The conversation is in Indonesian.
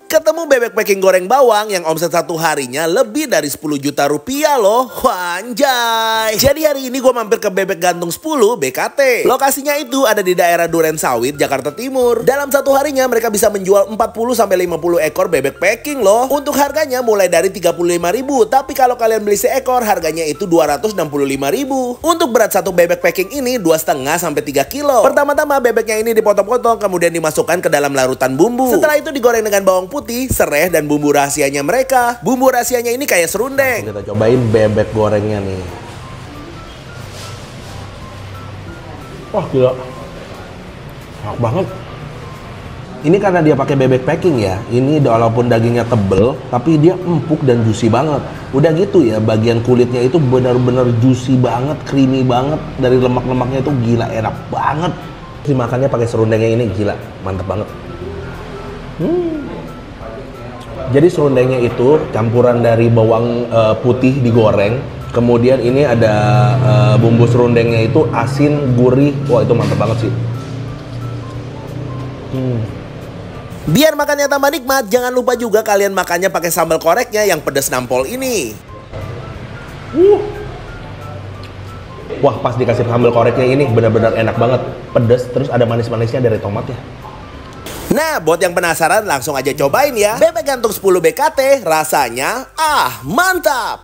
Ketemu bebek packing goreng bawang yang omset satu harinya lebih dari 10 juta rupiah loh. Wanjay. Jadi hari ini gue mampir ke Bebek Gantung 10 BKT. Lokasinya itu ada di daerah Duren Sawit, Jakarta Timur. Dalam satu harinya mereka bisa menjual 40-50 ekor bebek packing loh. Untuk harganya mulai dari 35.000. Tapi kalau kalian beli seekor harganya itu 265.000. Untuk berat satu bebek packing ini 2,5 sampai 3 kilo. Pertama-tama bebeknya ini dipotong-potong kemudian dimasukkan ke dalam larutan bumbu. Setelah itu digoreng dengan bawang putih, serai, dan bumbu rahasianya mereka. Bumbu rahasianya ini kayak serundeng. Kita cobain bebek gorengnya nih. Wah gila, enak banget. Ini karena dia pakai bebek packing ya. Ini walaupun dagingnya tebel, tapi dia empuk dan juicy banget. Udah gitu ya, bagian kulitnya itu benar-benar juicy banget, creamy banget. Dari lemak-lemaknya itu gila enak banget. Dimakannya pakai serundengnya ini gila, mantep banget. Jadi serundengnya itu campuran dari bawang putih digoreng, kemudian ini ada bumbu serundengnya itu asin, gurih, wah itu mantap banget sih. Biar makannya tambah nikmat, jangan lupa juga kalian makannya pakai sambal koreknya yang pedas nampol ini. Wah pas dikasih sambal koreknya ini benar-benar enak banget, pedas terus ada manis-manisnya dari tomatnya. Nah, buat yang penasaran langsung aja cobain ya. Bebek Gantung 10 BKT, rasanya mantap.